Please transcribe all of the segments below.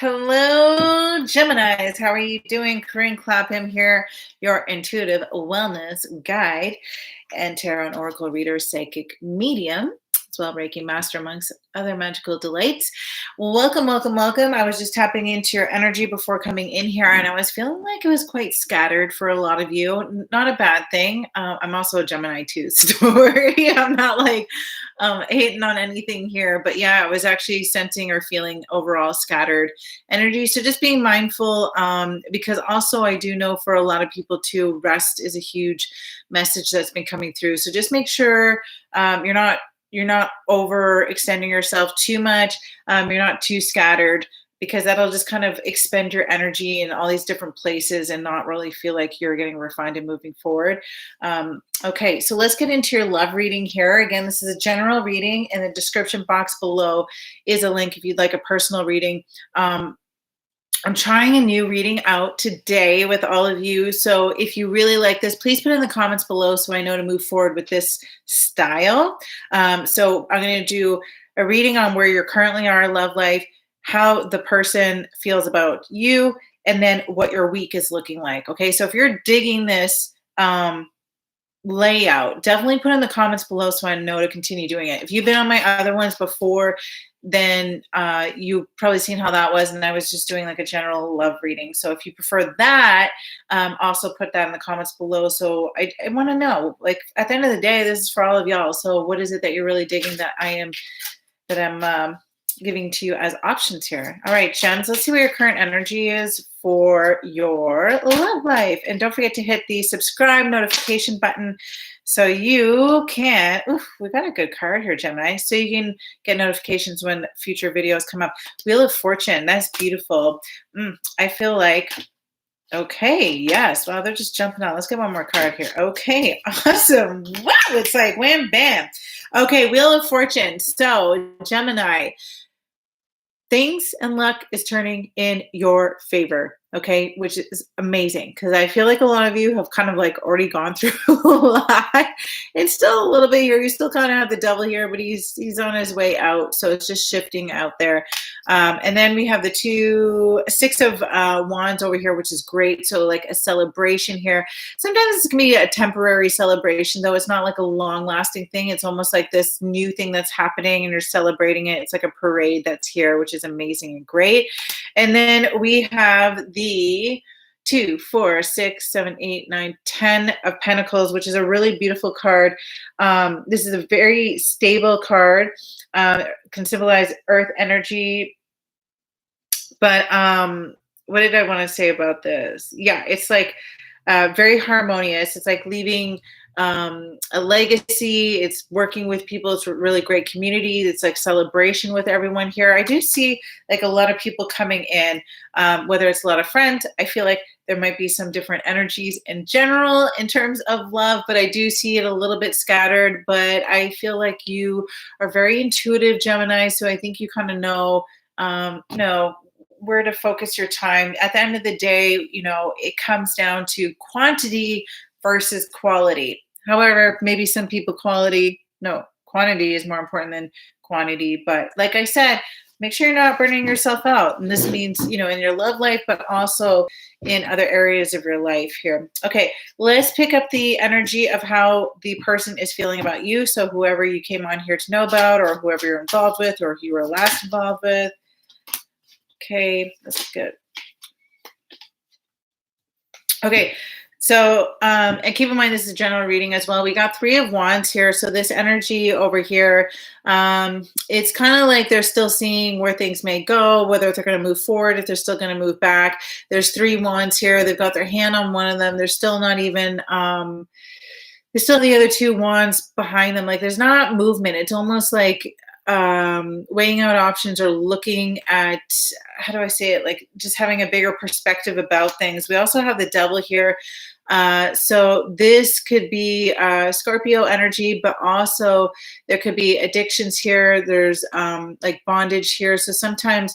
Hello, Geminis. How are you doing? Corinne Clapham here, your intuitive wellness guide and tarot and oracle reader, psychic medium, as well Reiki master amongst other magical delights. Welcome, welcome, welcome. I was just tapping into your energy before coming in here, and I was feeling like it was quite scattered for a lot of you. Not a bad thing. I'm also a Gemini too, so don't worry. I'm not like hating on anything here, but yeah, I was actually sensing or feeling overall scattered energy. So just being mindful, because also I do know for a lot of people too, rest is a huge message that's been coming through. So just make sure you're not overextending yourself too much. You're not too scattered, because that'll just kind of expend your energy in all these different places and not really feel like you're getting refined and moving forward. Okay, so let's get into your love reading here. Again, this is a general reading. In the description box below is a link if you'd like a personal reading. I'm trying a new reading out today with all of you. So if you really like this, please put in the comments below so I know to move forward with this style. So I'm going to do a reading on where you currently are in love life, how the person feels about you, and then what your week is looking like. Okay, so if you're digging this layout, definitely put in the comments below so I know to continue doing it. If you've been on my other ones before, then you've probably seen how that was, and I was just doing like a general love reading. So if you prefer that, also put that in the comments below. So I want to know, like, at the end of the day, this is for all of y'all. So what is it that you're really digging that I'm giving to you as options here? All right, Gems, let's see what your current energy is for your love life. And don't forget to hit the subscribe notification button so you can, we got a good card here, Gemini, so you can get notifications when future videos come up. Wheel of Fortune, that's beautiful. I feel like, okay, yes. Wow, they're just jumping out. Let's get one more card here. Okay, awesome. Wow, it's like wham, bam. Okay, Wheel of Fortune. So, Gemini, things and luck is turning in your favor, okay, which is amazing, because I feel like a lot of you have kind of like already gone through a lot. It's still a little bit here. You still kind of have the devil here, but he's on his way out. So it's just shifting out there. And then we have the Six of Wands over here, which is great. So like a celebration here. Sometimes it's gonna be a temporary celebration, though. It's not like a long lasting thing. It's almost like this new thing that's happening and you're celebrating it. It's like a parade that's here, which is amazing and great. And then we have the 2, 4, 6, 7, 8, 9, 10 of Pentacles, which is a really beautiful card. This is a very stable card. Can symbolize earth energy. But what did I want to say about this? Yeah, it's like very harmonious. It's like leaving a legacy. It's working with people. It's a really great community. It's like celebration with everyone here. I do see like a lot of people coming in, whether it's a lot of friends. I feel like there might be some different energies in general in terms of love, but I do see it a little bit scattered. But I feel like you are very intuitive, Gemini. So I think you kind of know where to focus your time. At the end of the day, it comes down to quantity versus quality. However, maybe some people quantity is more important than quantity. But like I said, make sure you're not burning yourself out. And this means, in your love life, but also in other areas of your life here. Okay, let's pick up the energy of how the person is feeling about you. So whoever you came on here to know about, or whoever you're involved with, or who you were last involved with. Okay, that's good. Okay, so, and keep in mind, this is a general reading as well. We got 3 of Wands here. So this energy over here, it's kind of like they're still seeing where things may go, whether they're going to move forward, if they're still going to move back. There's 3 Wands here. They've got their hand on one of them. They're still not even, there's still the other 2 Wands behind them. Like there's not movement. It's almost like weighing out options or looking at, how do I say it? Like just having a bigger perspective about things. We also have the Devil here. So this could be Scorpio energy, but also there could be addictions here. There's like bondage here. So sometimes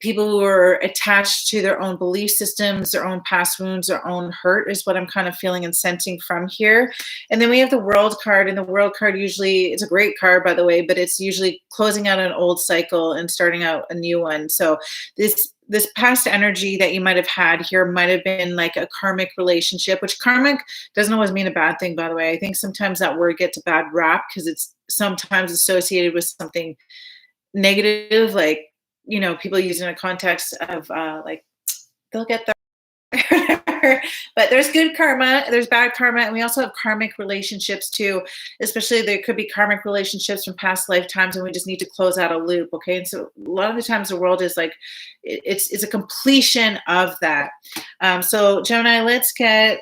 people who are attached to their own belief systems, their own past wounds, their own hurt is what I'm kind of feeling and sensing from here. And then we have the World card, and the World card usually, it's a great card, by the way, but it's usually closing out an old cycle and starting out a new one. So this past energy that you might have had here might have been like a karmic relationship, which karmic doesn't always mean a bad thing, by the way. I think sometimes that word gets a bad rap because it's sometimes associated with something negative, like, you know, people use it in a context of like they'll get there. But there's good karma, there's bad karma, and we also have karmic relationships too. Especially there could be karmic relationships from past lifetimes, and we just need to close out a loop. Okay, and so a lot of the times the world is like it's a completion of that. So Gemini, let's see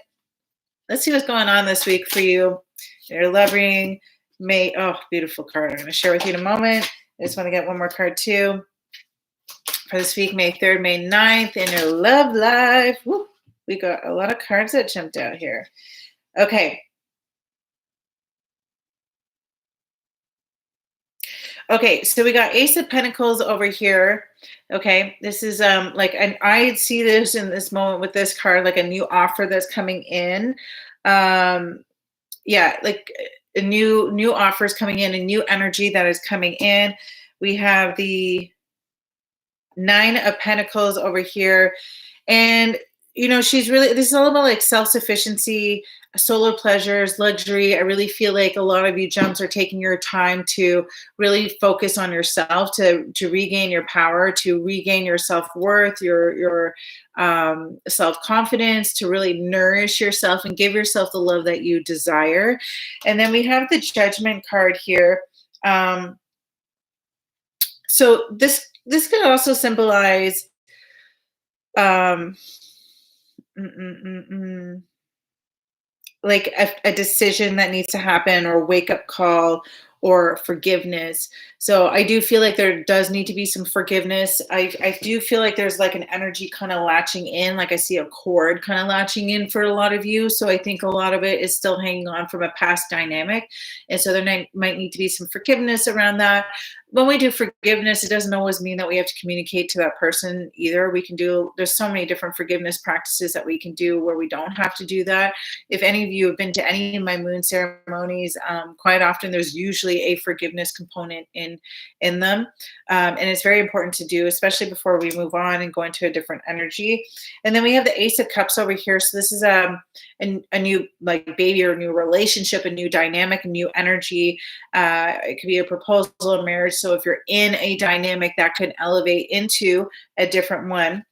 what's going on this week for you. Your loving May. Oh, beautiful card. I'm going to share with you in a moment. I just want to get one more card too. For this week, May 3rd, May 9th, in your love life. Woo, we got a lot of cards that jumped out here. Okay. Okay, so we got Ace of Pentacles over here. Okay, this is like, and I see this in this moment with this card, like a new offer that's coming in. Yeah, like a new offers coming in, a new energy that is coming in. We have the 9 of Pentacles over here. And, you know, this is all about like self-sufficiency, solo pleasures, luxury. I really feel like a lot of you gems are taking your time to really focus on yourself, to regain your power, to regain your self-worth, your self-confidence, to really nourish yourself and give yourself the love that you desire. And then we have the Judgment card here. So this could also symbolize like a decision that needs to happen, or a wake-up call, or forgiveness. So I do feel like there does need to be some forgiveness. I do feel like there's like an energy kind of latching in, like I see a cord kind of latching in for a lot of you. So I think a lot of it is still hanging on from a past dynamic. And so there might need to be some forgiveness around that. When we do forgiveness, it doesn't always mean that we have to communicate to that person either. There's so many different forgiveness practices that we can do where we don't have to do that. If any of you have been to any of my moon ceremonies, quite often there's usually a forgiveness component in them. And it's very important to do, especially before we move on and go into a different energy. And then we have the Ace of Cups over here. So this is a new like baby, or a new relationship, a new dynamic, a new energy. It could be a proposal, a marriage. So if you're in a dynamic, that could elevate into a different one.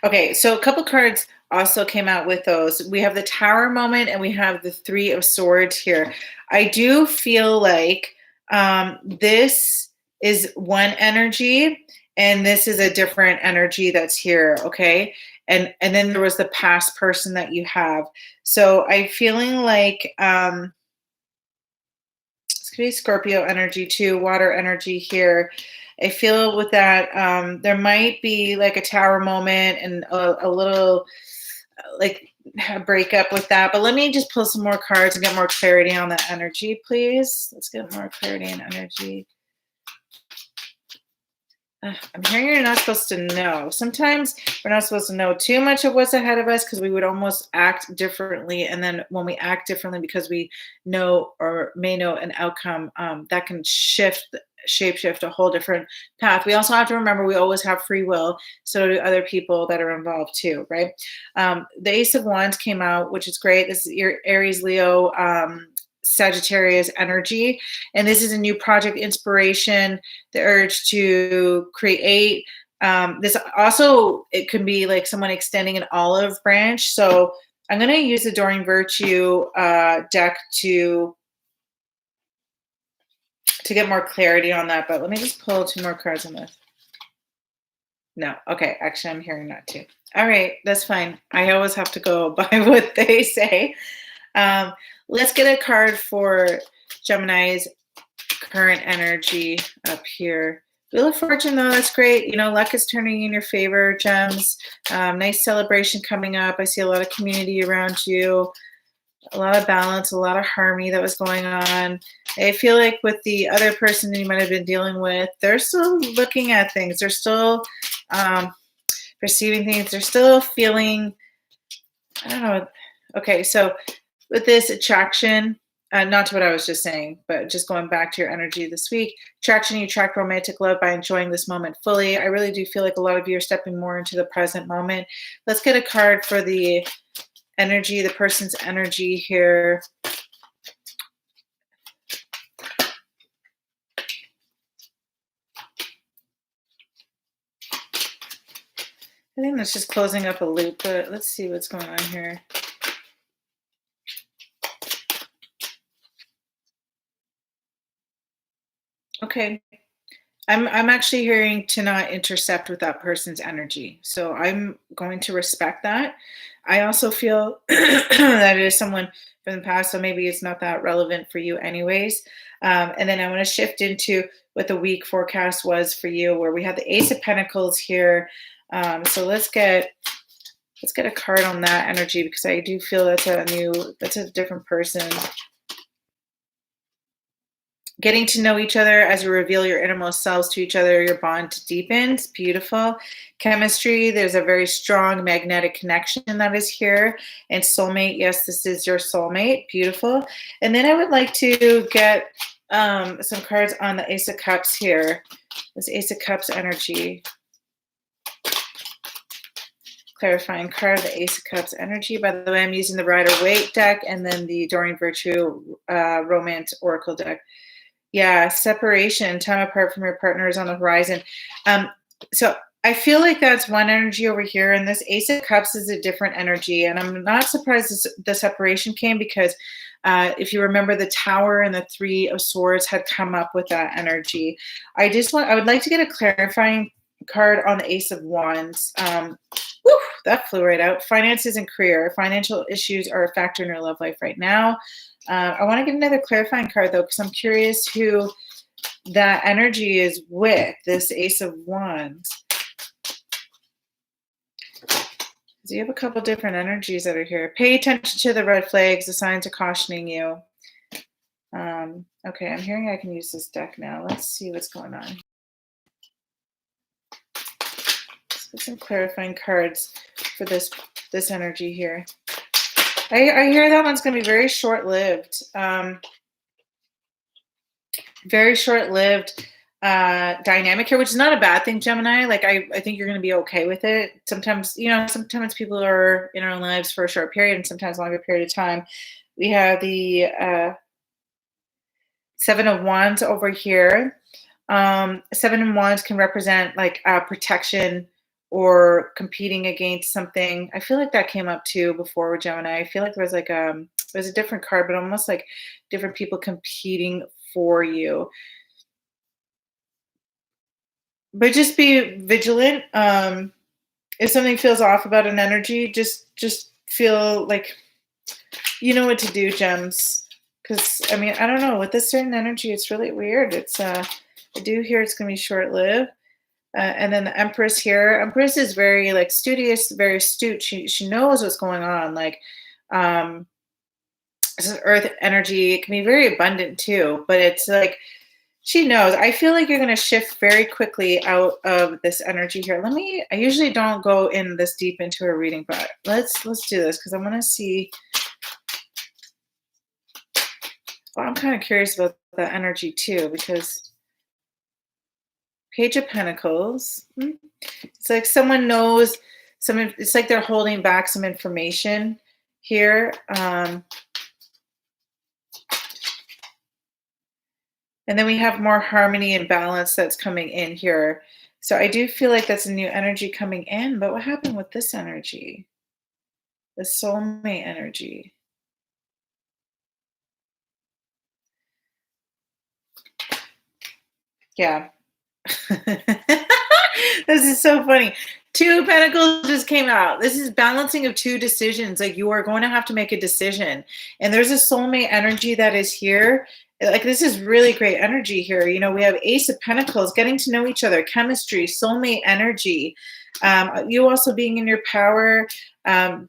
Okay, so a couple cards also came out with those. We have the Tower moment, and we have the 3 of Swords here. I do feel like this is one energy, and this is a different energy that's here, okay? And then there was the past person that you have. So I'm feeling like this could be Scorpio energy too, water energy here. I feel with that there might be like a Tower moment and a little like a breakup with that. But let me just pull some more cards and get more clarity on that energy, please. Let's get more clarity and energy. I'm hearing you're not supposed to know. Sometimes we're not supposed to know too much of what's ahead of us, because we would almost act differently. And then when we act differently because we know or may know an outcome, that can shapeshift a whole different path. We also have to remember we always have free will. So do other people that are involved too, right? The Ace of Wands came out, which is great. This is your Aries, Leo, Sagittarius energy, and this is a new project inspiration, the urge to create. This also, it can be like someone extending an olive branch. So I'm going to use the Doreen Virtue deck to get more clarity on that, but let me just pull 2 more cards on this. No, okay, actually I'm hearing that too. All right, that's fine. I always have to go by what they say. Let's get a card for Gemini's current energy up here. Wheel of Fortune, though, that's great. You know, luck is turning in your favor, Gems. Nice celebration coming up. I see a lot of community around you, a lot of balance, a lot of harmony that was going on. I feel like with the other person you might have been dealing with, they're still looking at things. They're still perceiving things. They're still feeling, I don't know. Okay, so with this attraction, not to what I was just saying, but just going back to your energy this week, attraction, you attract romantic love by enjoying this moment fully. I really do feel like a lot of you are stepping more into the present moment. Let's get a card for the energy, the person's energy here. I think that's just closing up a loop, but let's see what's going on here. Okay. I'm actually hearing to not intercept with that person's energy. So I'm going to respect that. I also feel that it is someone from the past, so maybe it's not that relevant for you anyways. And then I want to shift into what the week forecast was for you, where we have the Ace of Pentacles here. So let's get a card on that energy, because I do feel that's a different person. Getting to know each other as you reveal your innermost selves to each other, your bond deepens. Beautiful. Chemistry, there's a very strong magnetic connection that is here. And soulmate, yes, this is your soulmate. Beautiful. And then I would like to get some cards on the Ace of Cups here. This Ace of Cups energy. Clarifying card, the Ace of Cups energy. By the way, I'm using the Rider-Waite deck and then the Doreen Virtue Romance Oracle deck. Yeah, separation, time apart from your partner is on the horizon. So I feel like that's one energy over here, and this Ace of Cups is a different energy. And I'm not surprised the separation came, because if you remember, the Tower and the Three of Swords had come up with that energy. I would like to get a clarifying card on the Ace of Wands. That flew right out. Finances and career. Financial issues are a factor in your love life right now. I want to get another clarifying card, though, because I'm curious who that energy is with, this Ace of Wands. So you have a couple different energies that are here. Pay attention to the red flags. The signs are cautioning you. Okay, I'm hearing I can use this deck now. Let's see what's going on. Let's get some clarifying cards for this energy here. I hear that one's going to be very short-lived. Very short-lived dynamic here, which is not a bad thing, Gemini. Like, I think you're going to be okay with it. Sometimes, sometimes people are in our lives for a short period and sometimes a longer period of time. We have the Seven of Wands over here. Seven of Wands can represent like protection or competing against something. I feel like that came up too before with Gemini. I feel like there was like there's a different card, but almost like different people competing for you. But just be vigilant. If something feels off about an energy, just feel like you know what to do, Gems. Because I mean, I don't know, with this certain energy, it's really weird. It's I do hear it's gonna be short-lived. And then the Empress here. Empress is very like studious, very astute. She knows what's going on. Like this is Earth energy. It can be very abundant too, but it's like she knows. I feel like you're going to shift very quickly out of this energy here. I usually don't go in this deep into a reading, but let's do this because I want to see. Well, I'm kind of curious about the energy too, because Page of Pentacles. It's like someone knows it's like they're holding back some information here. And then we have more harmony and balance that's coming in here. So I do feel like that's a new energy coming in, but what happened with this energy? The soulmate energy. Yeah. This is so funny. Two of Pentacles just came out. This is balancing of two decisions. Like you are going to have to make a decision. And there's a soulmate energy that is here. Like this is really great energy here. You know, we have Ace of Pentacles, getting to know each other, chemistry, soulmate energy. You also being in your power,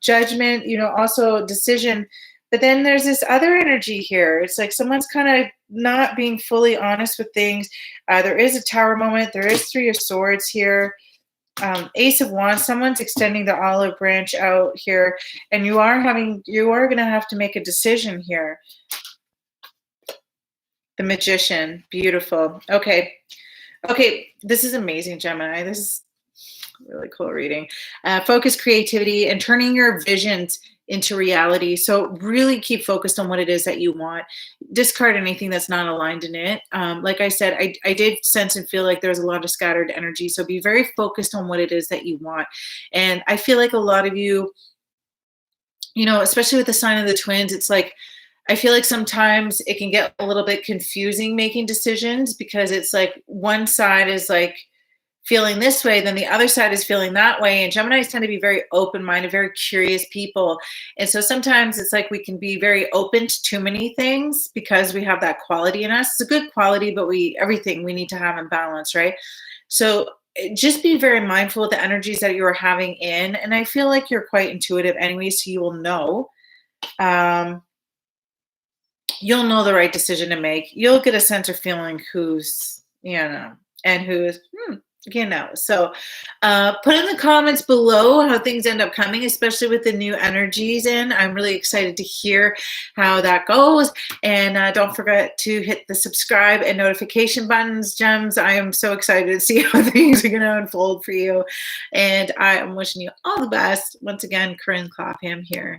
judgment, you know, also decision. But then there's this other energy here. It's like someone's kind of not being fully honest with things. There is a Tower moment. There is Three of Swords here. Ace of Wands. Someone's extending the olive branch out here, and you are going to have to make a decision here. The Magician. Beautiful. Okay. This is amazing, Gemini. This is really cool reading. Focus, creativity, and turning your visions into reality. So really keep focused on what it is that you want. Discard anything that's not aligned in it. Like I said, I did sense and feel like there's a lot of scattered energy. So be very focused on what it is that you want. And I feel like a lot of you, especially with the sign of the twins, it's like, I feel like sometimes it can get a little bit confusing making decisions, because it's like one side is like feeling this way, then the other side is feeling that way. And Geminis tend to be very open-minded, very curious people. And so sometimes it's like we can be very open to too many things because we have that quality in us. It's a good quality, but everything we need to have in balance, right? So just be very mindful of the energies that you are having in. And I feel like you're quite intuitive anyway, so you will know. You'll know the right decision to make. You'll get a sense of feeling who's, and who's, So put in the comments below how things end up coming, especially with the new energies in. I'm really excited to hear how that goes. And don't forget to hit the subscribe and notification buttons, Gems. I am so excited to see how things are going to unfold for you. And I am wishing you all the best. Once again, Corinne Clapham here.